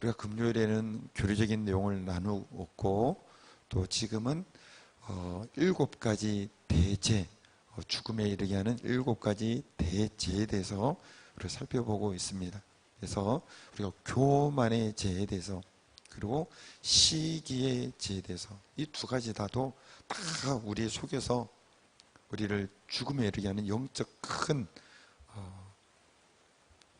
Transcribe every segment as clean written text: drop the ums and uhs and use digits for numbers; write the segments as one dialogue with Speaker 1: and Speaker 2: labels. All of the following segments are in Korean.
Speaker 1: 우리가 금요일에는 교리적인 내용을 나누었고, 또 지금은 7가지 대죄, 죽음에 이르게 하는 7가지 대죄에 대해서 우리가 살펴보고 있습니다. 그래서 우리가 교만의 죄에 대해서, 그리고 시기의 죄에 대해서, 이 2가지 다도 다 우리 속에서 우리를 죽음에 이르게 하는 영적 큰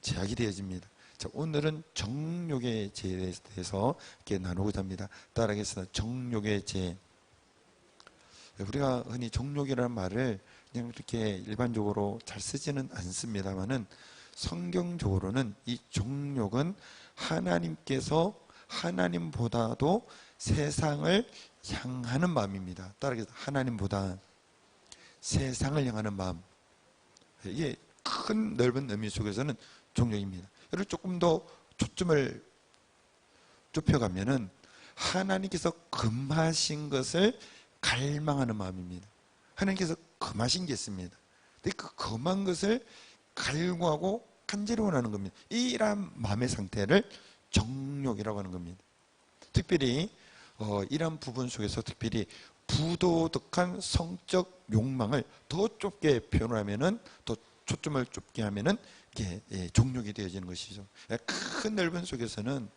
Speaker 1: 제약이 되어집니다. 자, 오늘은 정욕의 죄에 대해서 이렇게 나누고자 합니다. 따라하겠습니다. 정욕의 죄. 우리가 흔히 정욕이라는 말을 그냥 이렇게 일반적으로 잘 쓰지는 않습니다만은, 성경적으로는 이 정욕은 하나님께서 하나님보다도 세상을 향하는 마음입니다. 따라하겠습니다. 하나님보다 세상을 향하는 마음. 이게 큰 넓은 의미 속에서는 정욕입니다. 여러분, 조금 더 초점을 좁혀가면은 하나님께서 금하신 것을 갈망하는 마음입니다. 하나님께서 금하신 게 있습니다. 근데 그 금한 것을 갈구하고 간절히 원하는 겁니다. 이러한 마음의 상태를 정욕이라고 하는 겁니다. 특별히 이러한 부분 속에서 특별히 부도덕한 성적 욕망을 더 좁게 표현을 하면은, 더 초점을 좁게 하면은 이게 정욕이 되어지는 것이죠. 큰 넓은 속에서는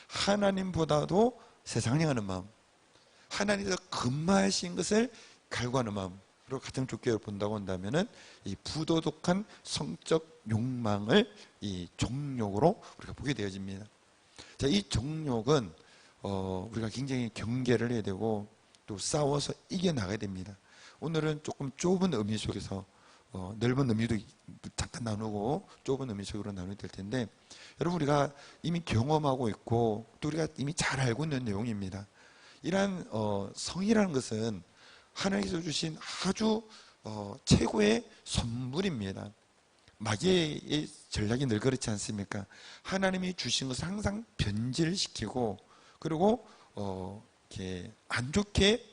Speaker 1: 하나님보다도 세상을 향하는 마음, 하나님께서 금하신 것을 갈구하는 마음, 그리고 가장 좁게 본다고 한다면은 이 부도덕한 성적 욕망을 이 정욕으로 우리가 보게 되어집니다. 자, 이 정욕은 우리가 굉장히 경계를 해야 되고 또 싸워서 이겨나가야 됩니다. 오늘은 조금 좁은 의미 속에서 넓은 의미도 잠깐 나누고 좁은 의미 속으로 나누게 될 텐데, 여러분, 우리가 이미 경험하고 있고 또 우리가 이미 잘 알고 있는 내용입니다. 이러한 성이라는 것은 하나님께서 주신 아주 최고의 선물입니다. 마귀의 전략이 늘 그렇지 않습니까? 하나님이 주신 것을 항상 변질시키고, 그리고 이렇게 안 좋게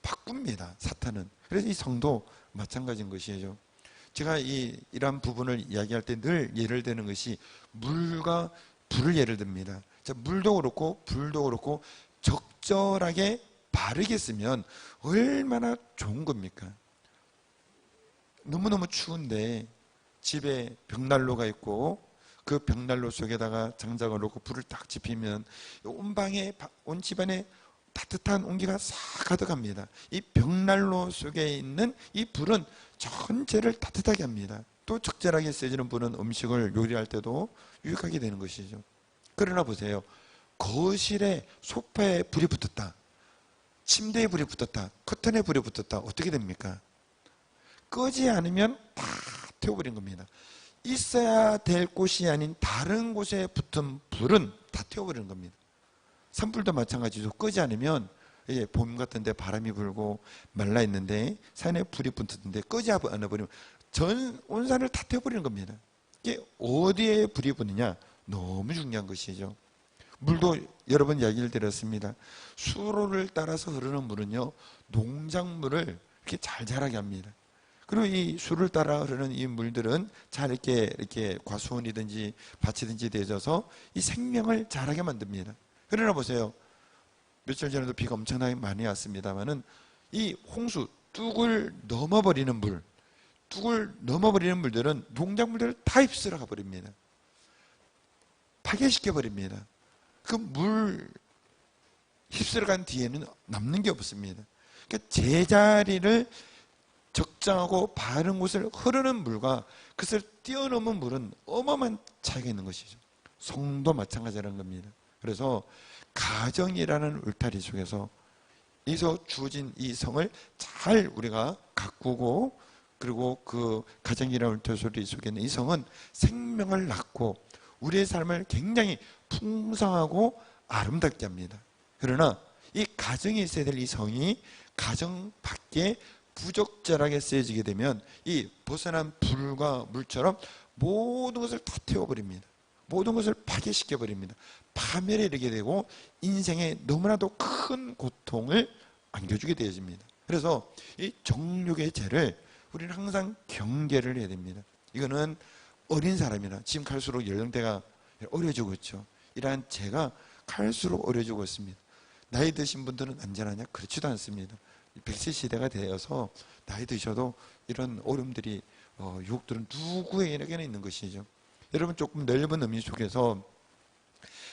Speaker 1: 바꿉니다, 사탄은. 그래서 이 성도 마찬가지인 것이죠. 제가 이러한 부분을 이야기할 때 늘 예를 드는 것이 물과 불을 예를 듭니다. 자, 물도 그렇고 불도 그렇고 적절하게 바르게 쓰면 얼마나 좋은 겁니까? 너무너무 추운데 집에 벽난로가 있고 그 벽난로 속에다가 장작을 놓고 불을 딱 지피면 온 집안에 따뜻한 온기가 싹 가득합니다. 이 벽난로 속에 있는 이 불은 전체를 따뜻하게 합니다. 또 적절하게 쓰여지는 불은 음식을 요리할 때도 유익하게 되는 것이죠. 그러나 보세요. 거실에 소파에 불이 붙었다, 침대에 불이 붙었다, 커튼에 불이 붙었다. 어떻게 됩니까? 끄지 않으면 다 태워버린 겁니다. 있어야 될 곳이 아닌 다른 곳에 붙은 불은 다 태워버리는 겁니다. 산불도 마찬가지죠. 끄지 않으면 봄 같은데 바람이 불고 말라 있는데 산에 불이 붙었는데 끄지 않아버리면 온 산을 다 태워버리는 겁니다. 이게 어디에 불이 붙느냐, 너무 중요한 것이죠. 물도 여러 번 이야기를 드렸습니다. 수로를 따라서 흐르는 물은요, 농작물을 이렇게 잘 자라게 합니다. 그리고 이 수를 따라 흐르는 이 물들은 잘 이렇게 과수원이든지 밭이든지 되어져서 이 생명을 자라게 만듭니다. 그러나 보세요. 며칠 전에도 비가 엄청나게 많이 왔습니다만은 이 홍수, 뚝을 넘어버리는 물들은 농작물들을 다 휩쓸어가 버립니다. 파괴시켜 버립니다. 그 물 휩쓸어간 뒤에는 남는 게 없습니다. 그러니까 제자리를 적정하고 바른 곳을 흐르는 물과 그것을 뛰어넘은 물은 어마어마한 차이가 있는 것이죠. 성도 마찬가지라는 겁니다. 그래서 가정이라는 울타리 속에서 이서 주어진 이 성을 잘 우리가 가꾸고, 그리고 그 가정이라는 울타리 속에 있는 이 성은 생명을 낳고 우리의 삶을 굉장히 풍성하고 아름답게 합니다. 그러나 이 가정에 있어야 될 이 성이 가정 밖에 부적절하게 쓰여지게 되면 이 벗어난 불과 물처럼 모든 것을 다 태워버립니다. 모든 것을 파괴시켜버립니다. 파멸에 이르게 되고 인생에 너무나도 큰 고통을 안겨주게 되어집니다. 그래서 이 정욕의 죄를 우리는 항상 경계를 해야 됩니다. 이거는 어린 사람이나 지금 갈수록 연령대가 어려지고 있죠. 이러한 죄가 갈수록 어려지고 있습니다. 나이 드신 분들은 안전하냐? 그렇지도 않습니다. 100세 시대가 되어서 나이 드셔도 이런 어려움들이 유혹들은 누구에게나 있는 것이죠. 여러분, 조금 넓은 의미 속에서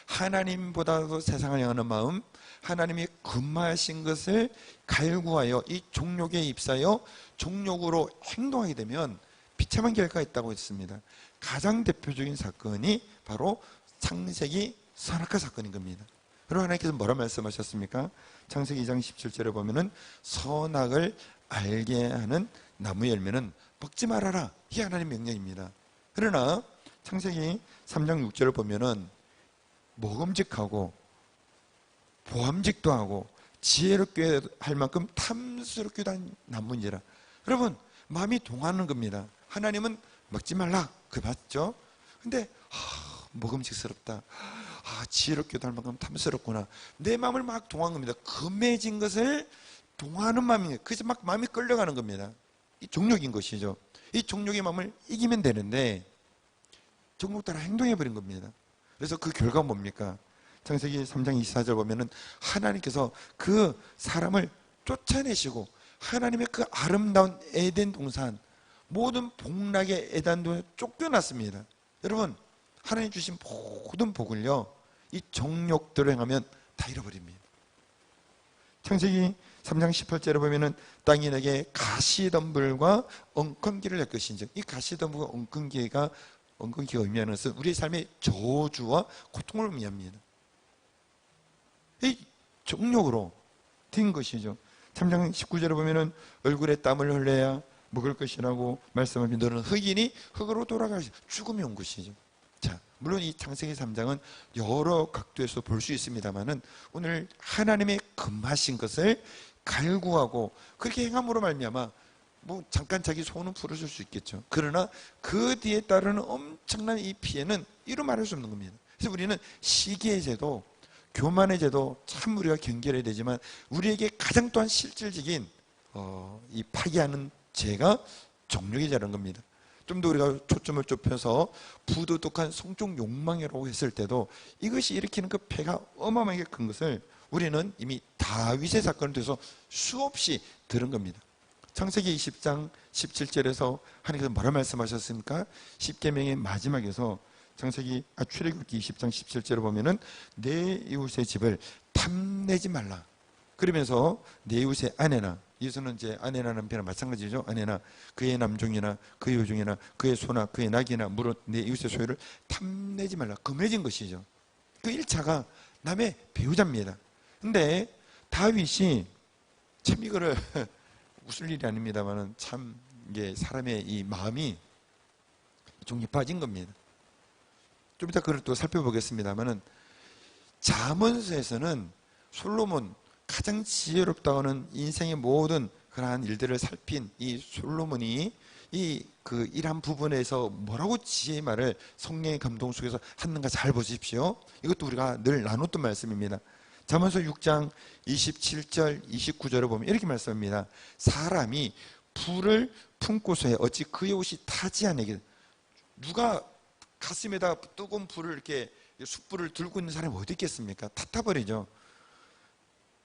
Speaker 1: 하나님보다도 세상을 향하는 마음, 하나님이 금하신 것을 갈구하여 이 종욕에 입사하여 종욕으로 행동하게 되면 비참한 결과가 있다고 했습니다. 가장 대표적인 사건이 바로 창세기 선악과 사건인 겁니다. 그리고 하나님께서 뭐라 말씀하셨습니까? 창세기 2장 17절에 보면은 선악을 알게 하는 나무 열매는 먹지 말아라. 이게 하나님 명령입니다. 그러나 창세기 3장 6절을 보면은 먹음직하고 보암직도 하고 지혜롭게 할 만큼 탐스럽기도 한 나무인지라. 여러분, 마음이 동하는 겁니다. 하나님은 먹지 말라, 그 맞죠? 근데 먹음직스럽다, 지혜롭기도 할 만큼 탐스럽구나, 내 마음을 막 동한 겁니다. 금해진 것을 동하는 마음이에요. 그래서 막 마음이 끌려가는 겁니다. 이 종욕인 것이죠. 이 종욕의 마음을 이기면 되는데 종욕 따라 행동해버린 겁니다. 그래서 그 결과가 뭡니까? 창세기 3장 24절 보면은 하나님께서 그 사람을 쫓아내시고 하나님의 그 아름다운 에덴 동산, 모든 복락의 에덴도 쫓겨났습니다. 여러분, 하나님 주신 모든 복을요, 이 정욕대로 행하면 다 잃어버립니다. 창세기 3장 18절에 보면은 땅이 내게 가시덤불과 엉겅기를 낼 것인지, 이 가시덤불과 엉겅기가 의미하는 것은 우리의 삶의 저주와 고통을 의미합니다. 이 정욕으로 된 것이죠. 3장 19절에 보면은 얼굴에 땀을 흘려야 먹을 것이라고 말씀합니다. 너는 흙이니 흙으로 돌아갈 죽음이 온 것이죠. 자, 물론 이 창세기 3장은 여러 각도에서 볼 수 있습니다만은 오늘 하나님의 금하신 것을 갈구하고 그렇게 행함으로 말미암아 잠깐 자기 소원은 풀어줄 수 있겠죠. 그러나 그 뒤에 따르는 엄청난 이 피해는 이루 말할 수 없는 겁니다. 그래서 우리는 시기의 제도, 교만의 제도 참 우리가 경계해야 되지만 우리에게 가장 또한 실질적인 이 파괴하는 죄가 정욕의 죄라는 겁니다. 좀 더 우리가 초점을 좁혀서 부도덕한 성적 욕망이라고 했을 때도 이것이 일으키는 그 폐가 어마어마하게 큰 것을 우리는 이미 다윗의 사건을 통해서 수없이 들은 겁니다. 창세기 20장 17절에서 하나님께서 뭐라 말씀하셨습니까? 십계명의 마지막에서 출애굽기 20장 17절을 보면은 내 이웃의 집을 탐내지 말라. 그러면서 내 이웃의 아내나, 이웃은 이제 아내나 남편이나 마찬가지죠. 아내나 그의 남종이나 그의 여종이나 그의 소나 그의 낙이나 물은 내 이웃의 소유를 탐내지 말라. 금해진 것이죠. 그 1차가 남의 배우자입니다. 근데 다윗이 참 이거를 웃을 일이 아닙니다만은 참 이게 사람의 이 마음이 종이 빠진 겁니다. 좀 이따 그걸 또 살펴보겠습니다만은 잠언서에서는 솔로몬 가장 지혜롭다고 하는 인생의 모든 그러한 일들을 살핀 이 솔로몬이 그 일한 부분에서 뭐라고 지혜의 말을 성령의 감동 속에서 하는가 잘 보십시오. 이것도 우리가 늘 나눴던 말씀입니다. 잠언서 6장 27절 29절을 보면 이렇게 말씀합니다. 사람이 불을 품고서 해 어찌 그의 옷이 타지 않게. 누가 가슴에다 뜨거운 불을 이렇게 숯불을 들고 있는 사람이 어디 있겠습니까? 다 타버리죠.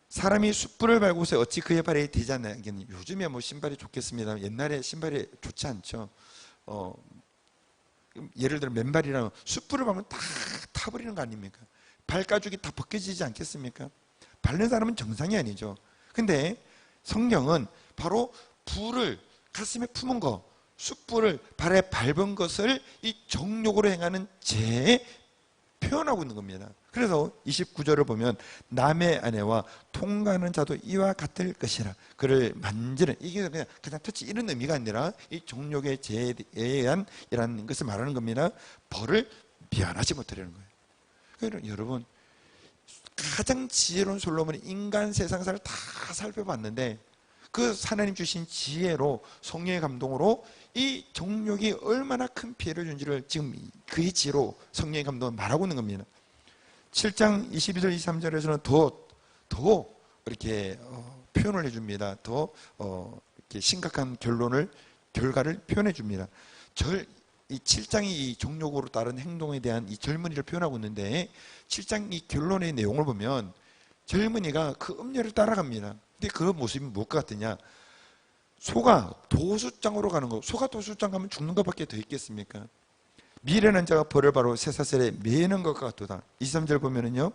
Speaker 1: 사람이 숯불을 밟고서 어찌 그의 발에 되지 않겠니? 요즘에 신발이 좋겠습니다. 옛날에 신발이 좋지 않죠. 예를 들어 맨발이라면 숯불을 밟으면 다 타버리는 거 아닙니까? 발가죽이 다 벗겨지지 않겠습니까? 밟는 사람은 정상이 아니죠. 근데 성경은 바로 불을 가슴에 품은 거, 숯불을 발에 밟은 것을 이 정욕으로 행하는 죄에 표현하고 있는 겁니다. 그래서 29절을 보면 남의 아내와 통가는 자도 이와 같을 것이라. 그를 만지는, 이게 그냥 터치 이런 의미가 아니라 이 정욕의 죄에 대한 이라는 것을 말하는 겁니다. 벌을 미안하지 못하려는 거예요. 그러니까 여러분, 가장 지혜로운 솔로몬이 인간 세상사를 다 살펴봤는데 그 하나님 주신 지혜로 성령의 감동으로 이 정욕이 얼마나 큰 피해를 준지를 지금 그의 지혜로 성령의 감동을 말하고 있는 겁니다. 7장 22절 23절에서는 더 이렇게 표현을 해줍니다. 더 이렇게 심각한 결과를 표현해 줍니다. 이 7장이 이 정욕으로 따른 행동에 대한 이 젊은이를 표현하고 있는데 7장 이 결론의 내용을 보면 젊은이가 그 음녀를 따라갑니다. 근데 그 모습이 무엇 같으냐? 소가 도수장으로 가는 거. 소가 도수장 가면 죽는 것밖에 더 있겠습니까? 미련한 자가 벌을 바로 쇠사슬에 매는 것 같도다. 23절 보면은요,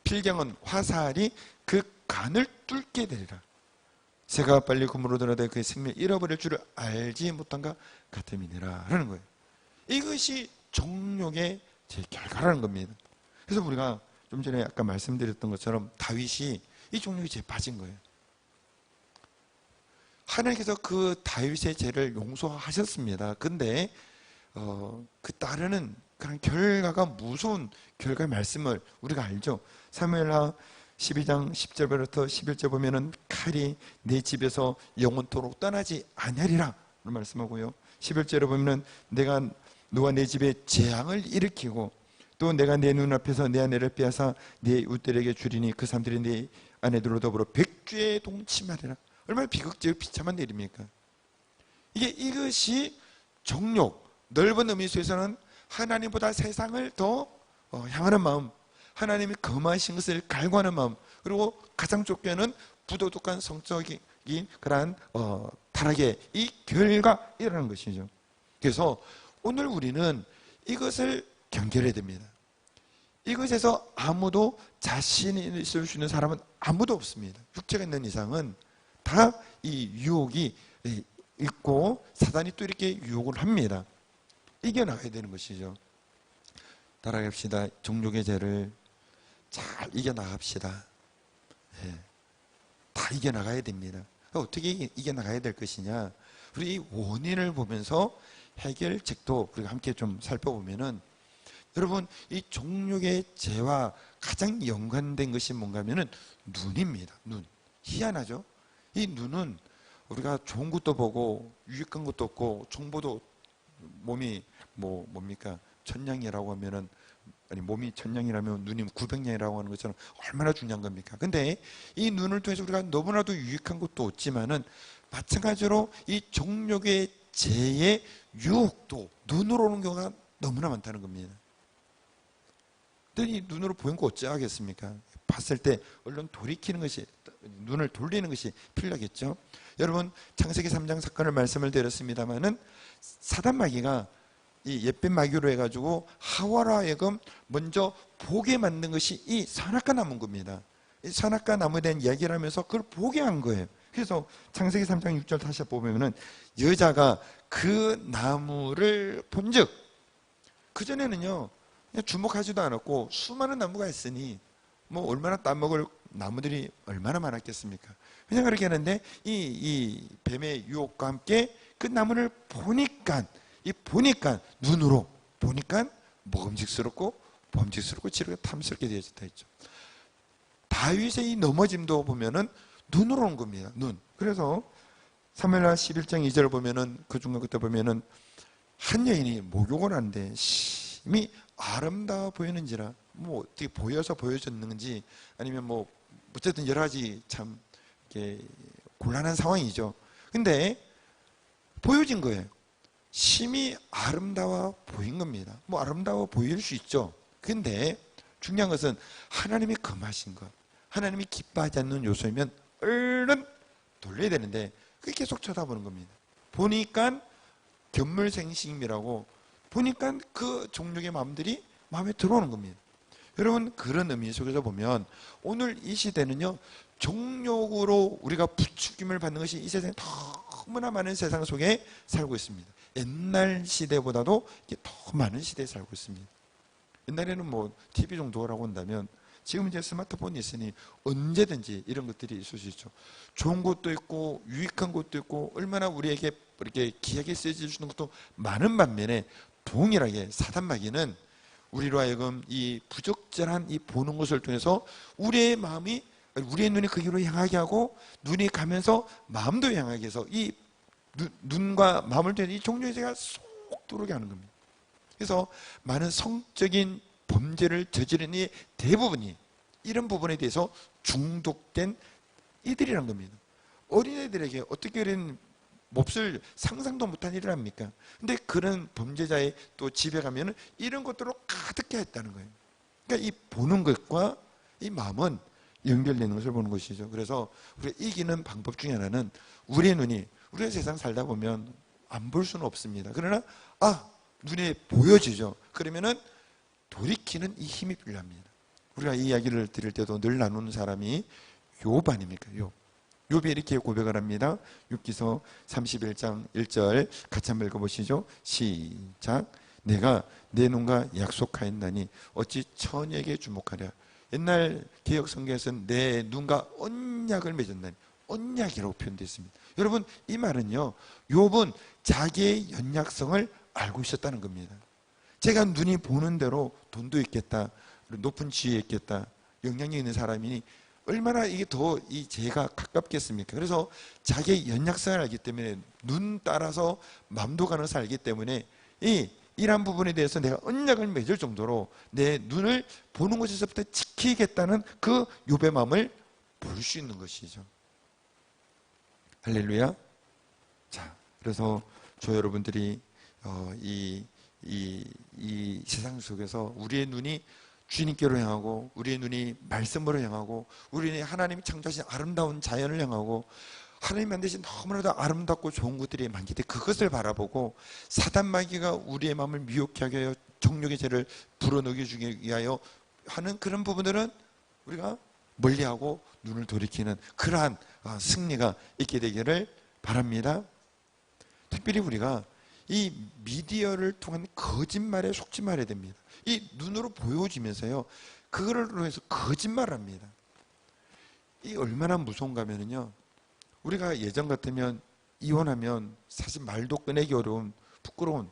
Speaker 1: 필경은 화살이 그 간을 뚫게 되리라. 새가 빨리 그물로 들어대 그의 생명을 잃어버릴 줄을 알지 못한가 같음이니라 라는 거예요. 이것이 정욕의 제 결과라는 겁니다. 그래서 우리가 좀 전에 아까 말씀드렸던 것처럼 다윗이 이 정욕에 죄 빠진 거예요. 하나님께서 그 다윗의 죄를 용서하셨습니다. 근데 그 따르는 그런 결과가 무서운 결과의 말씀을 우리가 알죠. 사무엘하 12장 10절부터 11절 보면은 칼이 내 집에서 영원토록 떠나지 아니하리라 말씀하고요. 11절에 보면은 내가 너와 내 집에 재앙을 일으키고 또 내가 내 눈앞에서 내 아내를 빼앗아 네 웃들에게 주리니 그 사람들이 네 아내들로 더불어 백주에 동침하리라. 얼마나 비극적 비참한 일입니까? 이것이 정욕, 넓은 의미 속에서는 하나님보다 세상을 더 향하는 마음, 하나님이 거마하신 것을 갈구하는 마음, 그리고 가장 좁게는 부도덕한 성적인 그러한 타락의 이 결과이라는 것이죠. 그래서 오늘 우리는 이것을 경계해야 됩니다. 이것에서 아무도 자신이 있을 수 있는 사람은 아무도 없습니다. 육체가 있는 이상은 다 이 유혹이 있고 사단이 또 이렇게 유혹을 합니다. 이겨나가야 되는 것이죠. 따라갑시다. 정욕의 죄를 잘 이겨나갑시다. 예. 다 이겨나가야 됩니다. 어떻게 이겨나가야 될 것이냐? 우리 이 원인을 보면서 해결책도 우리가 함께 좀 살펴보면은, 여러분 이 정욕의 죄와 가장 연관된 것이 뭔가 하면은 눈입니다. 눈. 희한하죠? 이 눈은 우리가 좋은 것도 보고 유익한 것도 없고 정보도, 몸이 뭡니까? 천냥이라고 하면은, 아니 몸이 천냥이라면 눈이 900냥이라고 하는 것처럼 얼마나 중요한 겁니까? 근데 이 눈을 통해서 우리가 너무나도 유익한 것도 없지만은 마찬가지로 이 정욕의 죄의 유혹도 눈으로 오는 경우가 너무나 많다는 겁니다. 근데 이 눈으로 보인 거 어찌 하겠습니까? 봤을 때 얼른 돌이키는 것이, 눈을 돌리는 것이 필요하겠죠. 여러분 창세기 3장 사건을 말씀을 드렸습니다마는 사단 마귀가 이 옛뱀 마귀로 해가지고 하와로 하여금 먼저 보게 만든 것이 이 선악과 나무인 겁니다. 이 선악과 나무에 대한 이야기를 하면서 그걸 보게 한 거예요. 그래서 창세기 3장 6절 다시 보면은 여자가 그 나무를 본즉, 그전에는요 그냥 주목하지도 않았고 수많은 나무가 있으니 뭐 얼마나 따먹을 나무들이 얼마나 많았겠습니까? 그냥 그렇게 하는데 이 뱀의 유혹과 함께 그 나무를 보니까 눈으로 보니까 먹음직스럽고 범직스럽고 지르고 탐스럽게 되어졌다 했죠. 다윗의 이 넘어짐도 보면은 눈으로 온 겁니다. 눈. 그래서 사무엘하 11장 2절 보면은 그 중간 그때 보면은 한 여인이 목욕을 하는데 심히 아름다워 보이는지라, 뭐 어떻게 보여서 보여졌는지 아니면 뭐 어쨌든 여러 가지 참 이렇게 곤란한 상황이죠. 근데 보여진 거예요. 심히 아름다워 보인 겁니다. 뭐 아름다워 보일 수 있죠. 근데 중요한 것은 하나님이 금하신 것, 하나님이 기뻐하지 않는 요소이면 얼른 돌려야 되는데 그게 계속 쳐다보는 겁니다. 보니까 견물생심이라고, 보니까 그 종족의 마음들이 마음에 들어오는 겁니다. 여러분 그런 의미 속에서 보면 오늘 이 시대는요 정욕으로 우리가 부추김을 받는 것이 이 세상에 너무나 많은 세상 속에 살고 있습니다. 옛날 시대보다도 더 많은 시대에 살고 있습니다. 옛날에는 뭐 TV 정도라고 한다면 지금 이제 스마트폰이 있으니 언제든지 이런 것들이 있을 수 있죠. 좋은 것도 있고 유익한 것도 있고 얼마나 우리에게 이렇게 귀하게 쓰여져 주는 것도 많은 반면에 동일하게 사단 마귀는 우리로 하여금 이 부적절한 이 보는 것을 통해서 우리의 마음이, 우리의 눈이 거기로 향하게 하고 눈이 가면서 마음도 향하게 해서 이 눈과 마음을 통해서 이 종교의 죄가 쏙 들어오게 하는 겁니다. 그래서 많은 성적인 범죄를 저지르는 이 대부분이 이런 부분에 대해서 중독된 이들이란 겁니다. 어린애들에게 어떻게 이런 몹쓸 상상도 못한 일을 합니까? 근데 그런 범죄자의 또 집에 가면은 이런 것들로 가득해 있다는 거예요. 그러니까 이 보는 것과 이 마음은 연결되는 것을 보는 것이죠. 그래서 우리가 이기는 방법 중에 하나는 우리의 눈이, 우리가 세상 살다 보면 안 볼 수는 없습니다. 그러나 눈에 보여지죠. 그러면은 돌이키는 이 힘이 필요합니다. 우리가 이 이야기를 드릴 때도 늘 나누는 사람이 욥 아닙니까? 욥이 이렇게 고백을 합니다. 욥기서 31장 1절 같이 한번 읽어보시죠. 시작. 내가 내 눈과 약속하였나니 어찌 처녀에게 주목하랴. 옛날 개혁 성경에서는 내 눈과 언약을 맺었나니, 언약이라고 표현되어 있습니다. 여러분, 이 말은요, 욥은 자기의 연약성을 알고 있었다는 겁니다. 제가 눈이 보는 대로 돈도 있겠다, 높은 지위에 있겠다, 영향력 있는 사람이니 얼마나 이게 더 이 제가 가깝겠습니까? 그래서 자기의 연약성을 알기 때문에, 눈 따라서 마음도 가는 것을 알기 때문에 이러한 부분에 대해서 내가 언약을 맺을 정도로 내 눈을 보는 것에서부터 지키겠다는 그 욥의 마음을 볼 수 있는 것이죠. 할렐루야. 자, 그래서 저 여러분들이 이 세상 속에서 우리의 눈이 주님께로 향하고, 우리의 눈이 말씀으로 향하고, 우리의 하나님이 창조하신 아름다운 자연을 향하고, 하나님 만드신 너무나도 아름답고 좋은 것들이 많기 때문에 그것을 바라보고, 사단 마귀가 우리의 마음을 미혹하게 하여 정욕의 죄를 불어넣여주기 위하여 하는 그런 부분들은 우리가 멀리하고 눈을 돌이키는 그러한 승리가 있게 되기를 바랍니다. 특별히 우리가 이 미디어를 통한 거짓말에 속지 말아야 됩니다. 이 눈으로 보여지면서요, 그거를 해서 거짓말을 합니다. 이 얼마나 무서운가 하면요, 우리가 예전 같으면 이혼하면 사실 말도 꺼내기 어려운, 부끄러운,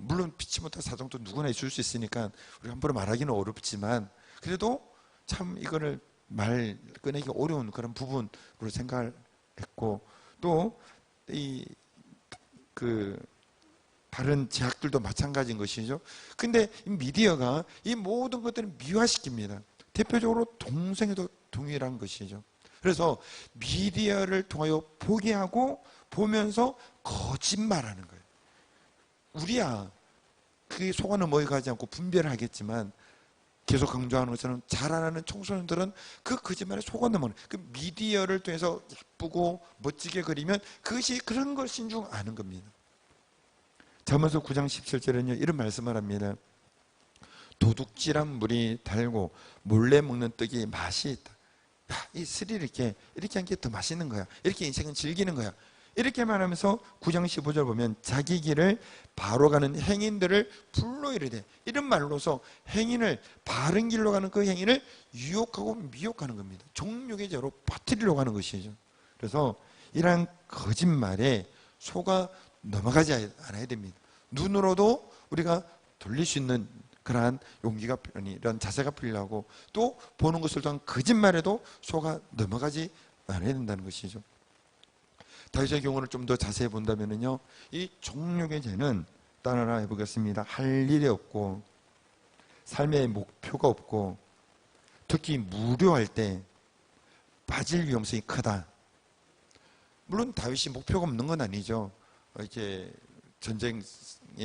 Speaker 1: 물론 피치 못한 사정도 누구나 있을 수 있으니까 우리가 함부로 말하기는 어렵지만, 그래도 참 이거를 말 꺼내기 어려운 그런 부분으로 생각을 했고, 또 다른 제약들도 마찬가지인 것이죠. 근데 이 미디어가 이 모든 것들을 미화시킵니다. 대표적으로 동성애도 동일한 것이죠. 그래서 미디어를 통하여 보게 하고 보면서 거짓말하는 거예요. 우리야 그게 속아는 모여가지 않고 분별을 하겠지만, 계속 강조하는 것처럼 자라나는 청소년들은 그 거짓말에 속아 넘어가는, 그 미디어를 통해서 예쁘고 멋지게 그리면 그것이 그런 것인 줄 아는 겁니다. 잠언서 9장 17절에는요, 이런 말씀을 합니다. 도둑질한 물이 달고 몰래 먹는 떡이 맛이 있다. 이 스릴 이렇게 한 게 더 맛있는 거야. 이렇게 인생은 즐기는 거야. 이렇게 말하면서 9장 15절 보면 자기 길을 바로 가는 행인들을 불러 이르되, 이런 말로서 행인을, 바른 길로 가는 그 행인을 유혹하고 미혹하는 겁니다. 정욕의 죄로 빠뜨리려고 하는 것이죠. 그래서 이러한 거짓말에 속아 넘어가지 않아야 됩니다. 눈으로도 우리가 돌릴 수 있는 그러한 용기가, 이런 자세가 필요하고, 또 보는 것을 통한 거짓말에도 속아 넘어가지 않아야 된다는 것이죠. 다윗의 경우를 좀 더 자세히 본다면요, 이 정욕의 죄는 따라 해보겠습니다. 할 일이 없고, 삶의 목표가 없고, 특히 무료할 때 빠질 위험성이 크다. 물론 다윗이 목표가 없는 건 아니죠. 이렇게 전쟁에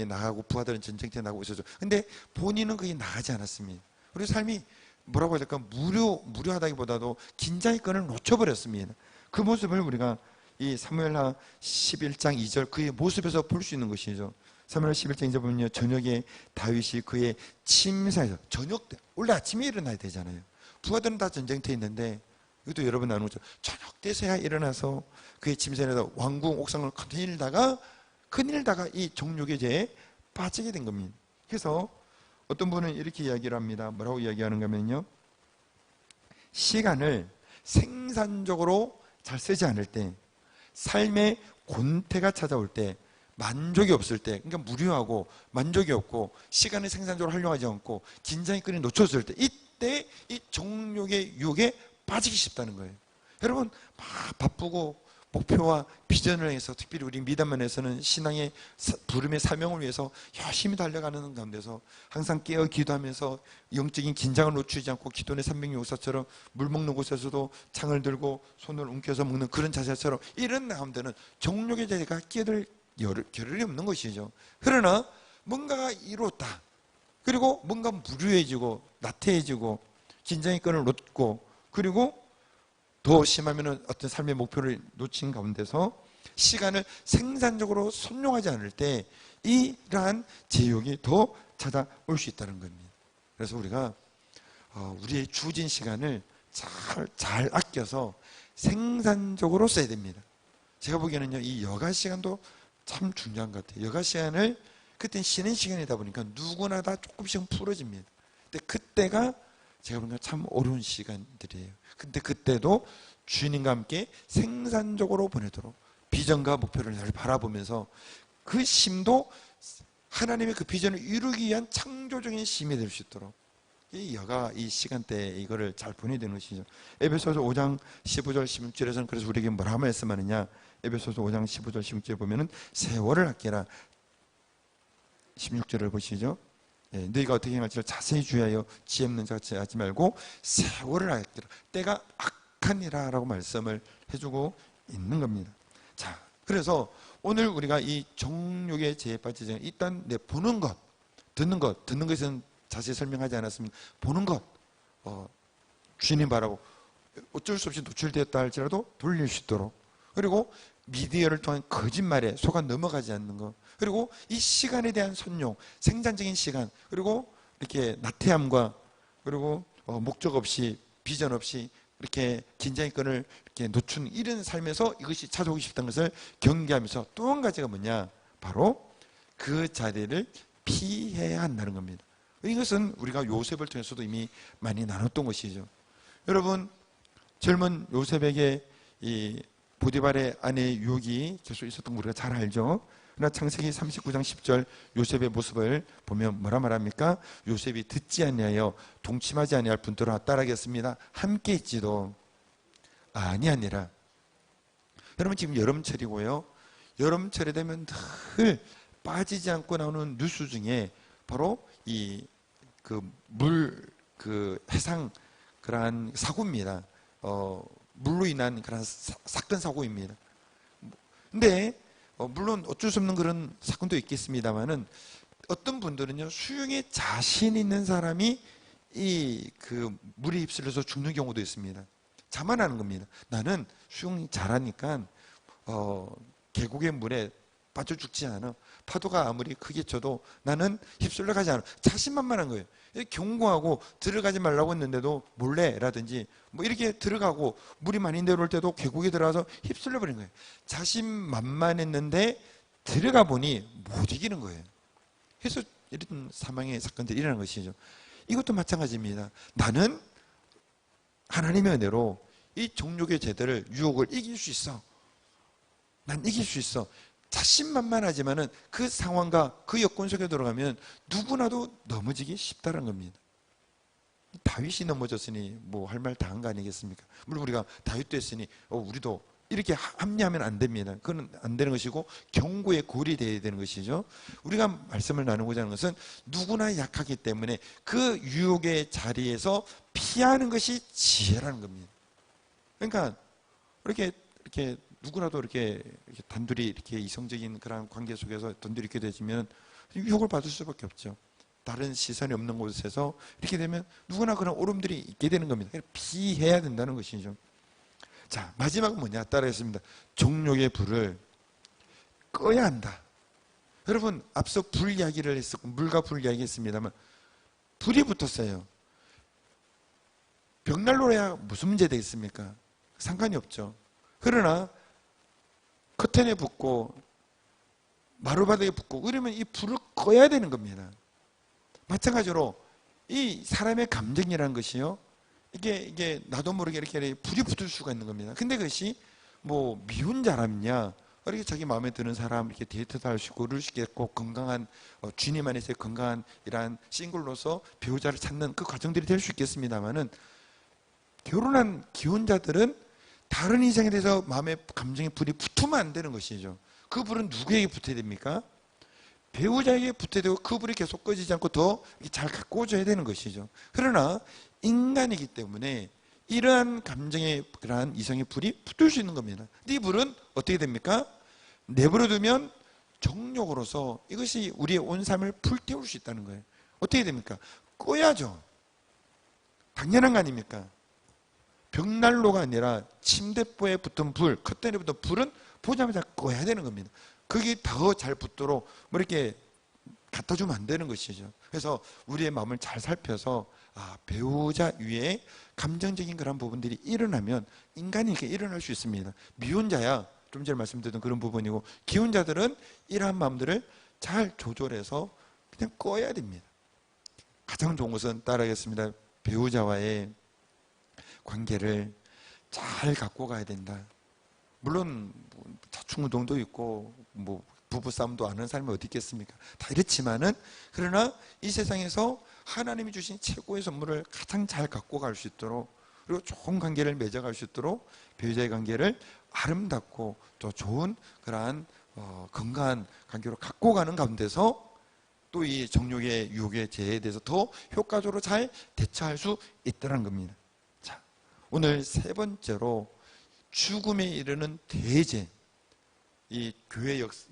Speaker 1: 나가고, 부하들은 전쟁터에 나가고 있었죠. 근데 본인은 거기 나가지 않았습니다. 우리 삶이 뭐라고 해야 될까? 무료하다기보다도 긴장의 끈을 놓쳐버렸습니다. 그 모습을 우리가 이 사무엘하 11장 2절 그의 모습에서 볼 수 있는 것이죠. 사무엘하 11장 2절 보면요, 저녁에 다윗이 그의 침사에서, 저녁 때, 원래 아침에 일어나야 되잖아요. 부하들은 다 전쟁터에 있는데, 이것도 여러 번 나누죠. 저녁 때서야 일어나서 그의 침상에서 왕궁 옥상을 거닐다가 이 정욕의 죄에 빠지게 된 겁니다. 그래서 어떤 분은 이렇게 이야기를 합니다. 뭐라고 이야기하는가 하면요, 시간을 생산적으로 잘 쓰지 않을 때, 삶의 곤태가 찾아올 때, 만족이 없을 때, 그러니까 무료하고 만족이 없고 시간을 생산적으로 활용하지 않고 긴장의 끈이 놓쳤을 때, 이때 이 정욕의 유혹에 빠지기 쉽다는 거예요. 여러분, 막 바쁘고 목표와 비전을 해서, 특별히 우리 미담만에서는 신앙의 부름의 사명을 위해서 열심히 달려가는 가운데서 항상 깨어 기도하면서 영적인 긴장을 놓치지 않고 기도의 300용사처럼 물 먹는 곳에서도 창을 들고 손을 움켜서 먹는 그런 자세처럼 이런 가운데는 정욕의 자세가 끼어들 겨를이 없는 것이죠. 그러나 뭔가가 이루었다, 그리고 뭔가 무료해지고 나태해지고 긴장의 끈을 놓고, 그리고 더 심하면 어떤 삶의 목표를 놓친 가운데서 시간을 생산적으로 선용하지 않을 때 이러한 제욕이 더 찾아올 수 있다는 겁니다. 그래서 우리가 우리의 주어진 시간을 잘 아껴서 생산적으로 써야 됩니다. 제가 보기에는요, 이 여가 시간도 참 중요한 것 같아요. 여가 시간을, 그때는 쉬는 시간이다 보니까 누구나 다 조금씩은 풀어집니다. 근데 그때가 제가 보니까 참 어려운 시간들이에요. 근데 그때도 주님과 함께 생산적으로 보내도록 비전과 목표를 잘 바라보면서 그 심도 하나님의 그 비전을 이루기 위한 창조적인 힘이 될 수 있도록 이 여가, 이 시간대에 이거를 잘 보내야 되는 것이죠. 에베소서 5장 15절 16절에서는 그래서 우리에게 뭐라고 말씀하느냐, 에베소서 5장 15절 16절에 보면은 세월을 아끼라. 16절을 보시죠. 너희가 어떻게 행할지를 자세히 주의하여 지혜 없는 자같이 하지 말고 세월을 아끼라. 때가 악하니라 라고 말씀을 해주고 있는 겁니다. 자, 그래서 오늘 우리가 이 정욕의 죄에 빠지지 않고 일단 보는 것, 듣는 것은 자세히 설명하지 않았습니다. 보는 것, 주님 바라고 어쩔 수 없이 노출되었다 할지라도 돌릴 수 있도록, 그리고 미디어를 통한 거짓말에 속아 넘어가지 않는 것, 그리고 이 시간에 대한 선용, 생산적인 시간, 그리고 이렇게 나태함과, 그리고 목적 없이, 비전 없이 이렇게 긴장의 끈을 이렇게 놓춘 이런 삶에서 이것이 찾아오기 쉽다는 것을 경계하면서 또 한 가지가 뭐냐, 바로 그 자리를 피해야 한다는 겁니다. 이것은 우리가 요셉을 통해서도 이미 많이 나눴던 것이죠. 여러분, 젊은 요셉에게 이 보디발의 아내의 유혹이 계속 있었던 거 우리가 잘 알죠. 그러나 창세기 39장 10절 요셉의 모습을 보면 뭐라 말합니까? 요셉이 듣지 아니하여 동침하지 아니할 분들아 따라하겠습니다. 함께 있지도 아니하니라. 여러분, 지금 여름철이고요. 여름철이 되면 늘 빠지지 않고 나오는 뉴스 중에 바로 이 해상 그러한 사고입니다. 물로 인한 그런 사건 사고입니다. 근데 물론 어쩔 수 없는 그런 사건도 있겠습니다만은 어떤 분들은요, 수영에 자신 있는 사람이 물에 휩쓸려서 죽는 경우도 있습니다. 자만하는 겁니다. 나는 수영 잘하니까 계곡의 물에 빠져 죽지 않아. 파도가 아무리 크게 쳐도 나는 휩쓸려 가지 않아. 자신만만한 거예요. 경고하고 들어가지 말라고 했는데도 몰래라든지 뭐 이렇게 들어가고 물이 많이 내려올 때도 계곡에 들어가서 휩쓸려 버린 거예요. 자신만만했는데 들어가 보니 못 이기는 거예요. 그래서 이런 사망의 사건들이 일어나는 것이죠. 이것도 마찬가지입니다. 나는 하나님의 은혜로 이 정욕의 죄들을, 유혹을 이길 수 있어. 난 이길 수 있어. 자신만만하지만은 그 상황과 그 여건 속에 들어가면 누구나도 넘어지기 쉽다는 겁니다. 다윗이 넘어졌으니 뭐 할 말 다 한 거 아니겠습니까? 물론 우리가 다윗도 했으니 우리도 이렇게 합리하면 안 됩니다. 그건 안 되는 것이고 경고의 골이 되어야 되는 것이죠. 우리가 말씀을 나누고자 하는 것은 누구나 약하기 때문에 그 유혹의 자리에서 피하는 것이 지혜라는 겁니다. 그러니까 이렇게 누구라도 이렇게 단둘이 이렇게 이성적인 그런 관계 속에서 단둘이 있게 되지면 유혹을 받을 수밖에 없죠. 다른 시선이 없는 곳에서 이렇게 되면 누구나 그런 오름들이 있게 되는 겁니다. 피해야 된다는 것이죠. 자, 마지막은 뭐냐? 따라했습니다. 정욕의 불을 꺼야 한다. 여러분, 앞서 불 이야기를 했었고 물과 불 이야기 했습니다만 불이 붙었어요. 벽난로야 무슨 문제 되겠습니까? 상관이 없죠. 그러나 커튼에 붙고 마루바닥에 붙고 이러면 이 불을 꺼야 되는 겁니다. 마찬가지로 이 사람의 감정이라는 것이요, 이게 나도 모르게 이렇게 불이 붙을 수가 있는 겁니다. 근데 그것이 뭐 미운 사람이냐, 이렇게 자기 마음에 드는 사람 이렇게 데이트도 할 수 있고 그럴 수 있겠고, 건강한 주님 안에서의 건강한 이러한 싱글로서 배우자를 찾는 그 과정들이 될 수 있겠습니다만은 결혼한 기혼자들은 다른 이성에 대해서 마음의 감정의 불이 붙으면 안 되는 것이죠. 그 불은 누구에게 붙어야 됩니까? 배우자에게 붙어야 되고 그 불이 계속 꺼지지 않고 더 잘 가꿔줘야 되는 것이죠. 그러나 인간이기 때문에 이러한 감정의 그러한 이성의 불이 붙을 수 있는 겁니다. 근데 이 불은 어떻게 됩니까? 내버려두면 정욕으로서 이것이 우리의 온 삶을 불태울 수 있다는 거예요. 어떻게 됩니까? 꺼야죠. 당연한 거 아닙니까? 벽난로가 아니라 침대보에 붙은 불, 커튼에 붙은 불은 보자마자 꺼야 되는 겁니다. 그게 더 잘 붙도록 뭐 이렇게 갖다 주면 안 되는 것이죠. 그래서 우리의 마음을 잘 살펴서 배우자 위에 감정적인 그런 부분들이 일어나면 인간이 이렇게 일어날 수 있습니다. 미혼자야 좀 전에 말씀드렸던 그런 부분이고, 기혼자들은 이러한 마음들을 잘 조절해서 그냥 꺼야 됩니다. 가장 좋은 것은 따라하겠습니다. 배우자와의 관계를 잘 갖고 가야 된다. 물론 자충우동도 있고 뭐 부부싸움도 아는 사람이 어디 있겠습니까? 다 이렇지만은, 그러나 이 세상에서 하나님이 주신 최고의 선물을 가장 잘 갖고 갈 수 있도록, 그리고 좋은 관계를 맺어갈 수 있도록 배우자의 관계를 아름답고 또 좋은 그러한 건강한 관계로 갖고 가는 가운데서 또 이 정욕의 유혹의 재해에 대해서 더 효과적으로 잘 대처할 수 있다는 겁니다. 자, 오늘 세 번째로 죽음에 이르는 대죄, 이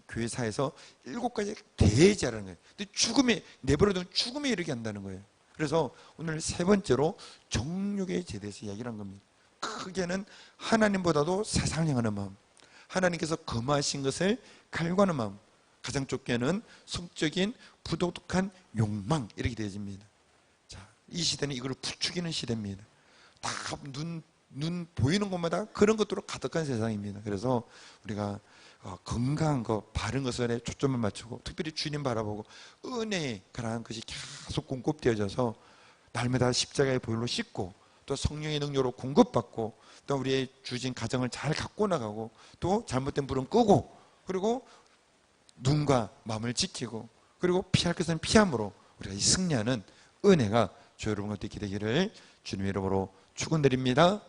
Speaker 1: 교회사에서 7가지 대죄라는 거예요. 근데 죽음에 내버려두면 죽음에 이르게 한다는 거예요. 그래서 오늘 세 번째로 정욕의 죄에 대해서 이야기를 한 겁니다. 크게는 하나님보다도 세상을 향하는 마음, 하나님께서 금하신 것을 갈구하는 마음, 가장 좁게는 성적인 부도덕한 욕망, 이렇게 되어집니다. 자, 이 시대는 이걸 부추기는 시대입니다. 다 눈 보이는 곳마다 그런 것들로 가득한 세상입니다. 그래서 우리가 건강한 것, 바른 것에 초점을 맞추고 특별히 주님 바라보고 은혜의 그러한 것이 계속 공급되어져서 날마다 십자가의 보혈로 씻고 또 성령의 능력으로 공급받고 또 우리의 주신 가정을 잘 갖고 나가고 또 잘못된 불은 끄고 그리고 눈과 마음을 지키고 그리고 피할 것은 피함으로 우리가 이 승리하는 은혜가 저 여러분과 되게 되기를 주님의 이름으로 축원드립니다.